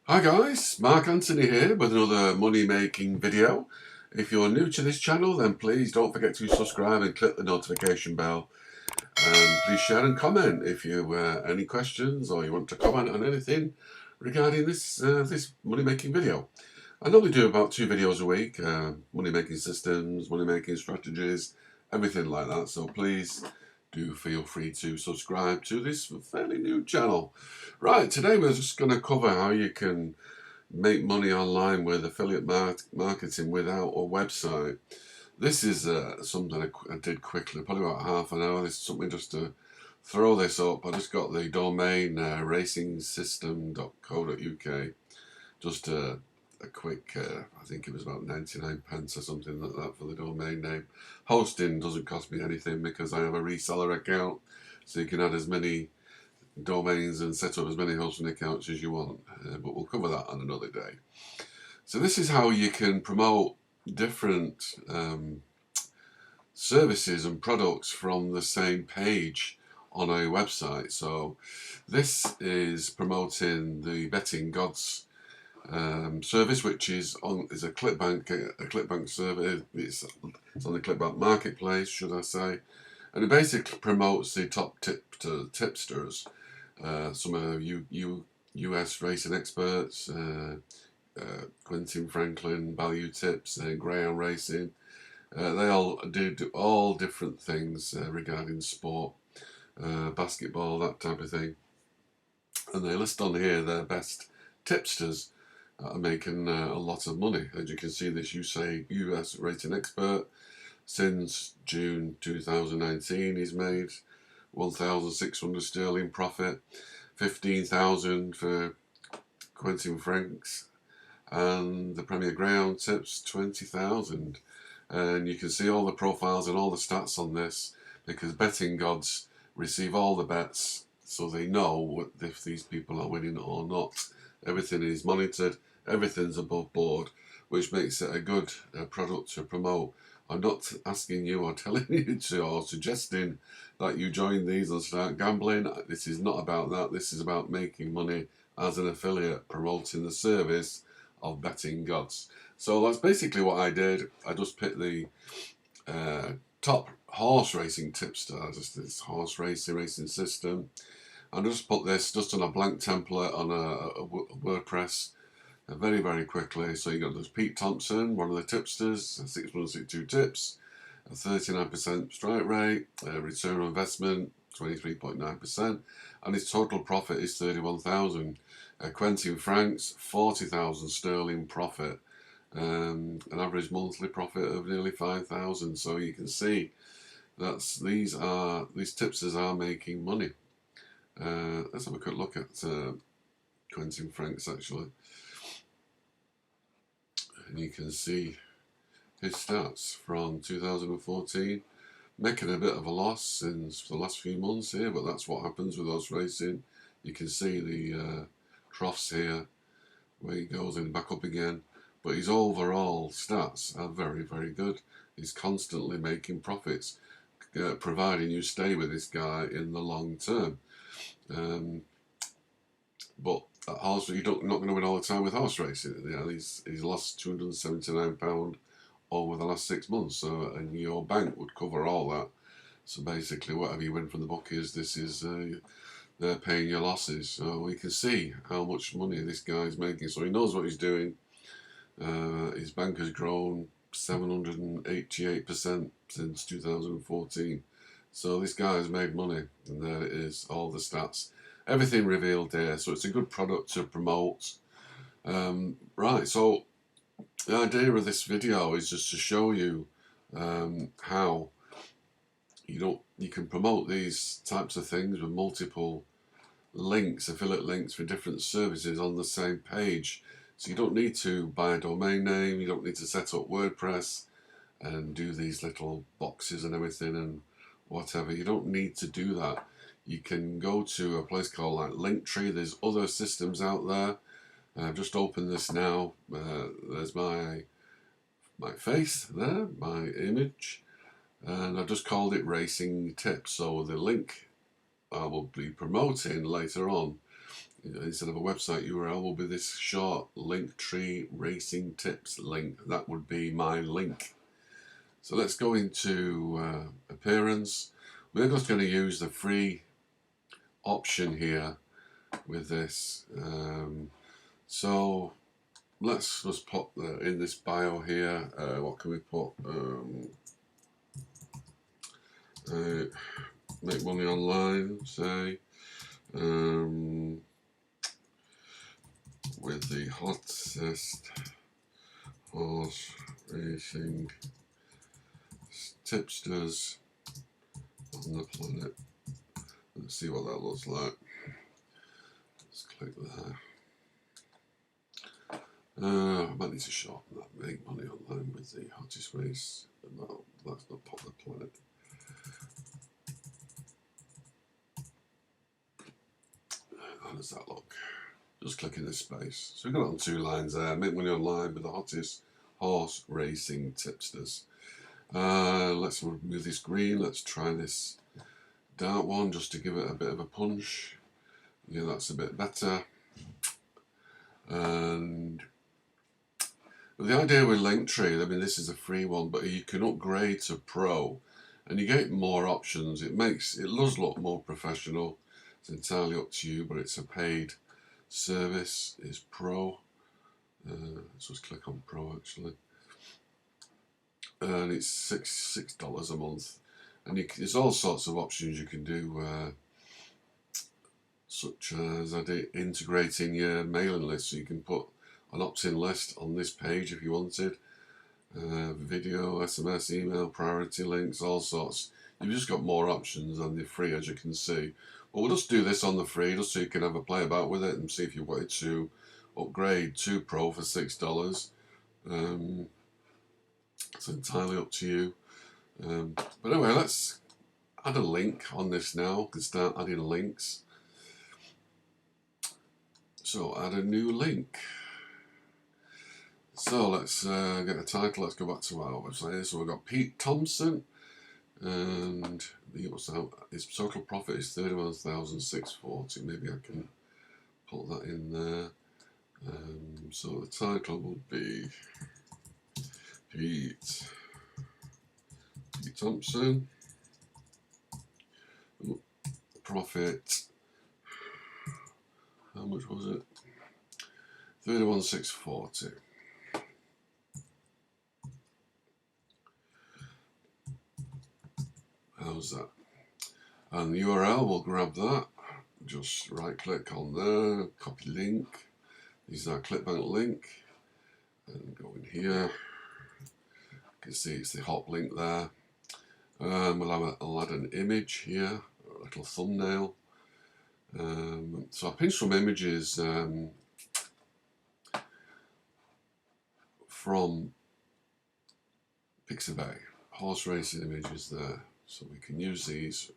Hi guys, Mark Anthony here with another money making video. If you're new to this channel, then please don't forget to subscribe and click the notification bell. And please share and comment if you any questions or you want to comment on anything regarding this money making video. I normally do about 2 videos a week, money making systems, money making strategies, everything like that. So please do feel free to subscribe to this fairly new channel. Right, today we're just going to cover how you can make money online with affiliate marketing without a website. This is something I did quickly, probably about half an hour. This is something just to throw this up. I just got the domain racingsystem.co.uk. Just a quick, I think it was about 99 pence or something like that for the domain name. Hosting doesn't cost me anything because I have a reseller account, so you can add as many domains and set up as many hosting accounts as you want, but we'll cover that on another day. So this is how you can promote different services and products from the same page on a website. So this is promoting the Betting Gods service, which is a ClickBank service. It's on the ClickBank marketplace, should I say, and it basically promotes the top tipsters. Some of US racing experts, Quentin Franklin, Value Tips, Greyhound Racing. They all do all different things regarding sport, basketball, that type of thing. And they list on here their best tipsters are making a lot of money. As you can see, this US rating expert, since June 2019, he's made 1,600 sterling profit, 15,000 for Quentin Franks, and the Premier Greyhound Tips 20,000. And you can see all the profiles and all the stats on this because Betting Gods receive all the bets, so they know if these people are winning or not. Everything is monitored, everything's above board, which makes it a good product to promote. I'm not asking you or telling you to or suggesting that you join these and start gambling. This is not about that. This is about making money as an affiliate, promoting the service of Betting Gods. So that's basically what I did. I just picked the top horse racing tipster, just this horse racing system, and I just put this just on a blank template on a WordPress very, very quickly. So you got this Pete Thompson, one of the tipsters, 6162 tips, a 39% strike rate, return on investment 23.9%, and his total profit is 31,000. Quentin Franks, 40,000 sterling profit, an average monthly profit of nearly 5,000. So you can see that's these tipsters are making money. Let's have a quick look at Quentin Franks actually. And you can see his stats from 2014, making a bit of a loss since the last few months here, but that's what happens with horse racing. You can see the troughs here, where he goes in back up again, but his overall stats are very, very good. He's constantly making profits, providing you stay with this guy in the long term. But at horse, you're not going to win all the time with horse racing. You know, he's lost £279 over the last 6 months, so and your bank would cover all that. So basically, whatever you win from the bookies, this is they're paying your losses. So we can see how much money this guy's making. So he knows what he's doing. His bank has grown 788% since 2014. So this guy has made money, and there it is, all the stats. Everything revealed there, so it's a good product to promote. Right, so the idea of this video is just to show you how you can promote these types of things with multiple links, affiliate links for different services on the same page. So you don't need to buy a domain name, you don't need to set up WordPress and do these little boxes and everything and whatever. You don't need to do that. You can go to a place called like Linktree. There's other systems out there. I've just opened this now. There's my face there, my image, and I've just called it Racing Tips. So the link I will be promoting later on instead of a website URL will be this short Linktree Racing Tips link. That would be my link. So let's go into appearance. We're just going to use the free option here with this. So let's just put in this bio here, what can we put? Make money online, say, with the hottest horse racing tipsters on the planet. Let's see what that looks like. Let's click there. I might need to shorten that. Make money online with the hottest race. No, that's not pop the planet. How does that look? Just click in this space. So we've got it on 2 lines there. Make money online with the hottest horse racing tipsters. Let's remove this green. Let's try this dark one just to give it a bit of a punch. Yeah, that's a bit better. And the idea with Linktree, I mean, this is a free one, but you can upgrade to Pro, and you get more options. It does look more professional. It's entirely up to you, but it's a paid service. Is Pro. Let's just click on Pro actually, and it's $6 a month, and there's all sorts of options you can do, such as integrating your mailing list. So you can put an opt-in list on this page if you wanted. Video, SMS, email, priority links, all sorts. You've just got more options on the free, as you can see. But we'll just do this on the free, just so you can have a play about with it and see if you wanted to upgrade to Pro for $6. It's entirely up to you. But anyway, let's add a link on this now. We can start adding links. So add a new link. So let's get a title. Let's go back to our website. So we've got Pete Thompson, and his total profit is $31,640. Maybe I can put that in there. So the title will be Pete Thompson. Profit. How much was it? $31,640. How's that? And the URL, we'll grab that. Just right click on there, copy link. Use our ClickBank link and go in here. You can see it's the hot link there. I'll add an image here, a little thumbnail. So I pinched some images from Pixabay, horse racing images there. So we can use these.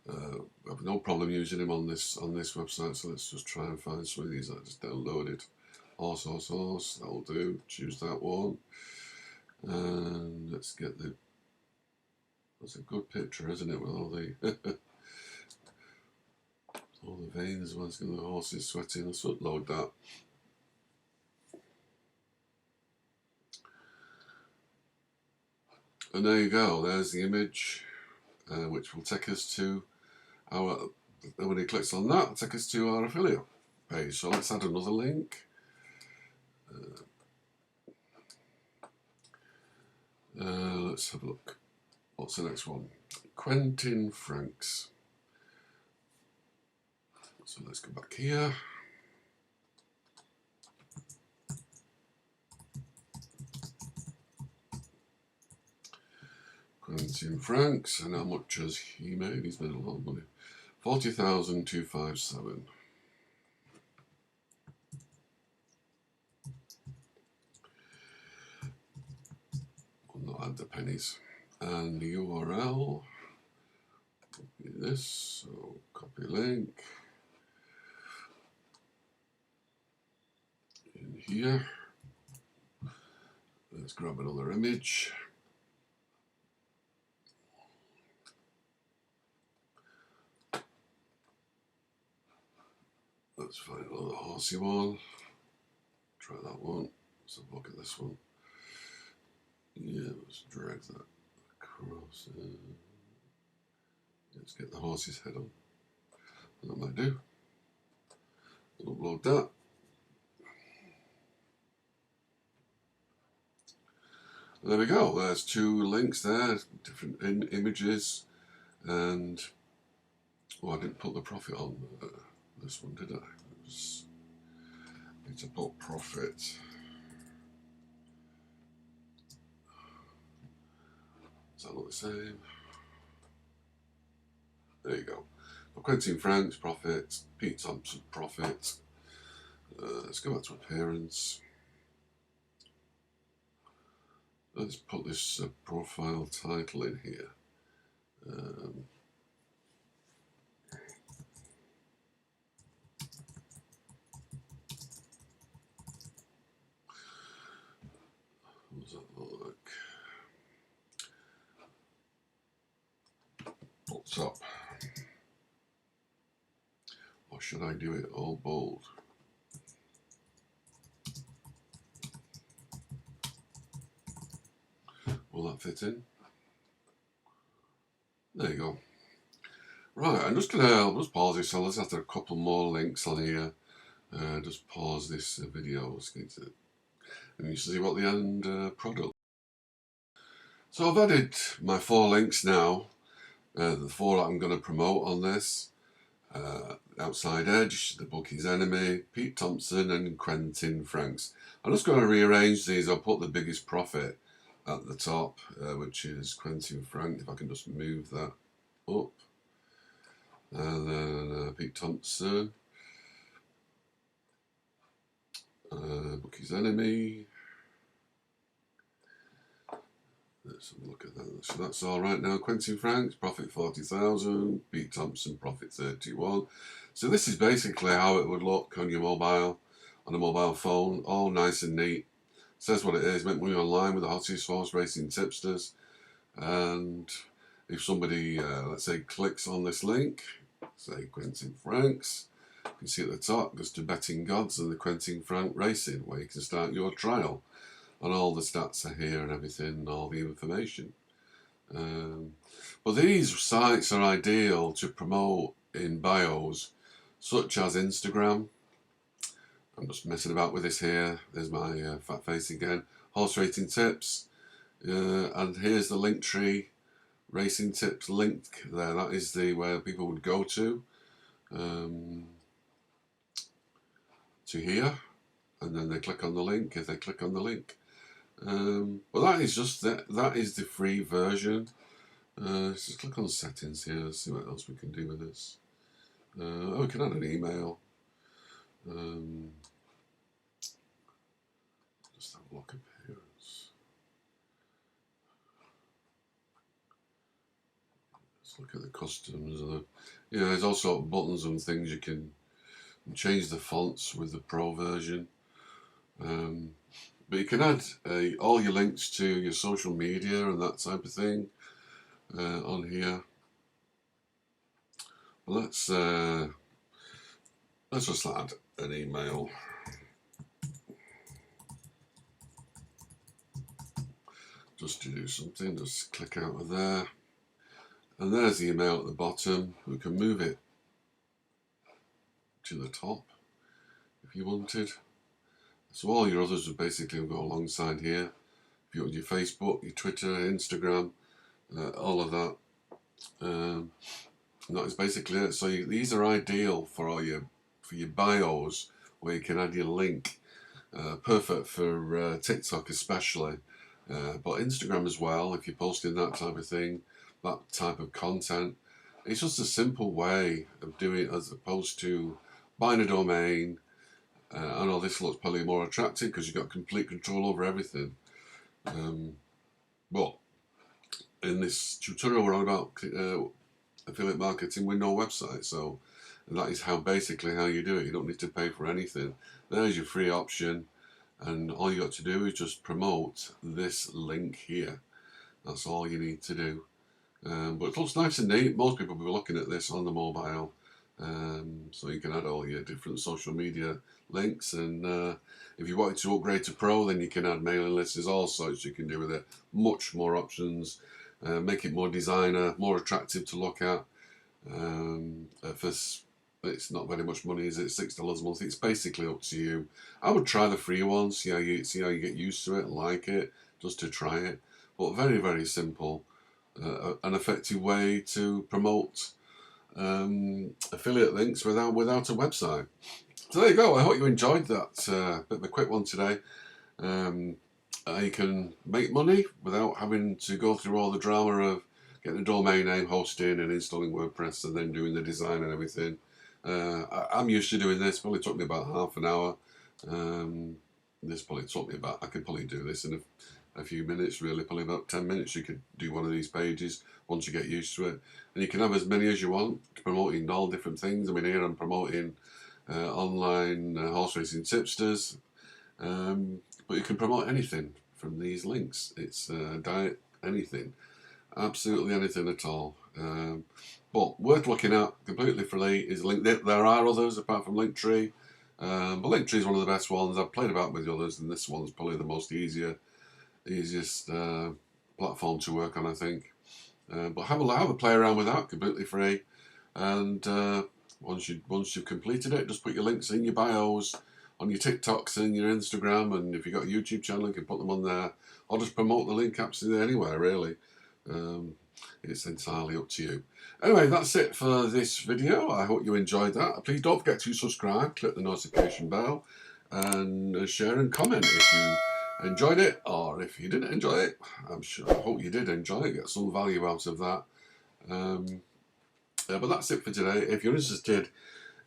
I have no problem using them on this website. So let's just try and find some of these I just downloaded. Horse, that'll do. Choose that one. And let's get that's a good picture, isn't it? With all the all the veins. One's got the horses sweating. Let's upload that. And there you go. There's the image, which will take us to our. When he clicks on that, it'll take us to our affiliate page. So let's add another link. Let's have a look. What's the next one? Quentin Franks. So let's go back here. Quentin Franks, and how much has he made? He's made a lot of money. 40,257. I'll not add the pennies. And the URL will be this. So copy link in here. Let's grab another image. Let's find another horsey one. Try that one. Let's have a look at this one. Yeah, let's drag that across. Let's get the horse's head on. That might do. Upload that. There we go. There's 2 links there, different images, and I didn't put the profit on this one, did I? Need to put profit. Does that look the same? There you go. For Quentin Franks, profit. Pete Thompson, profit. Let's go back to appearance. Let's put this profile title in here. What does that look like? Up top. Or should I do it all bold? Will that fit in? There you go. Right, I'll just pause this. So let's have a couple more links on here. Just pause this video. And you see what the end product. So I've added my 4 links now. The 4 that I'm going to promote on this. Outside Edge, The Bookie's Enemy, Pete Thompson and Quentin Franks. I'm just going to rearrange these. I'll put the biggest profit at the top, which is Quentin Frank. If I can just move that up. And then Pete Thompson. Bookie's Enemy. Let's have a look at that. So that's all right now. Quentin Franks, profit 40,000. Pete Thompson, profit 31. So this is basically how it would look on your mobile, on a mobile phone. All nice and neat. Says what it is. Make money online with the hottest horse racing tipsters. And if somebody, let's say, clicks on this link, say Quentin Franks, you can see at the top, goes to Betting Gods and the Quentin Frank Racing, where you can start your trial. And all the stats are here and everything, all the information. But these sites are ideal to promote in bios, such as Instagram. I'm just messing about with this here. There's my fat face again. Horse racing tips. And here's the Linktree racing tips link there. That is where people would go to here. And then they click on the link if they click on the link. But that is just that is the free version. Let's just click on settings here, see what else we can do with this. We can add an email. Just have a look at appearance. Let's look at the customs. There's also buttons and things you can change the fonts with the Pro version. But you can add all your links to your social media and that type of thing on here. Let's just add an email. Just to do something, just click out of there. And there's the email at the bottom. We can move it to the top if you wanted. So all your others would basically go alongside here. If you want your Facebook, your Twitter, Instagram, all of that. And that is basically it. So these are ideal for your bios, where you can add your link. Perfect for TikTok especially, but Instagram as well. If you're posting that type of thing, that type of content, it's just a simple way of doing it as opposed to buying a domain. I know this looks probably more attractive because you've got complete control over everything. But in this tutorial we're on about affiliate marketing with no website, so that is basically how you do it. You don't need to pay for anything. There's your free option, and all you got to do is just promote this link here. That's all you need to do. But it looks nice and neat. Most people will be looking at this on the mobile, So you can add all your different social media links, and if you wanted to upgrade to Pro, then you can add mailing lists. There's all sorts you can do with it. Much more options. Make it more designer, more attractive to look at. It's not very much money, is it? $6 a month. It's basically up to you. I would try the free one, see how you get used to it and like it, just to try it. But very, very simple, an effective way to promote affiliate links without a website. So there you go. I hope you enjoyed that bit of a quick one today. You can make money without having to go through all the drama of getting a domain name, hosting and installing WordPress and then doing the design and everything. I'm used to doing this. Probably took me about half an hour. This probably took me about, I could probably do this in a few minutes, really, probably about 10 minutes. You could do one of these pages once you get used to it. And you can have as many as you want, promoting all different things. I mean, here I'm promoting online horse racing tipsters, but you can promote anything from these links. It's diet, anything, absolutely anything at all. But worth looking at, completely free, is LinkedIn. There are others apart from Linktree, but Linktree is one of the best ones. I've played about with the others, and this one's probably the most easiest platform to work on, I think. But have a play around with that, completely free. And once you've completed it, just put your links in your bios on your TikToks and your Instagram, and if you've got a YouTube channel, you can put them on there, or just promote the link absolutely anywhere, really. It's entirely up to you. Anyway, that's it for this video. I hope you enjoyed that. Please don't forget to subscribe, click the notification bell, and share and comment if you enjoyed it, or if you didn't enjoy it. I hope you did enjoy it, get some value out of that. But that's it for today. If you're interested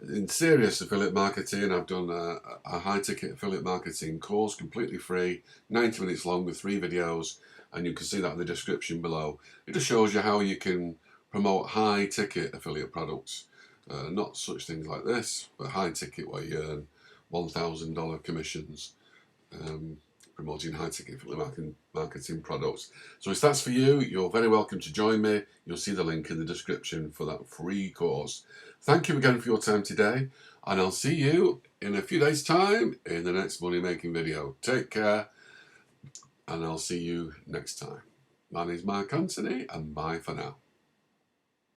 in serious affiliate marketing, I've done a high-ticket affiliate marketing course, completely free, 90 minutes long with 3 videos, and you can see that in the description below. It just shows you how you can promote high-ticket affiliate products. Not such things like this, but high-ticket where you earn $1,000 commissions. Promoting high-ticket affiliate marketing products. So if that's for you, you're very welcome to join me. You'll see the link in the description for that free course. Thank you again for your time today, and I'll see you in a few days' time in the next money making video. Take care, and I'll see you next time. My name is Mark Anthony, and bye for now.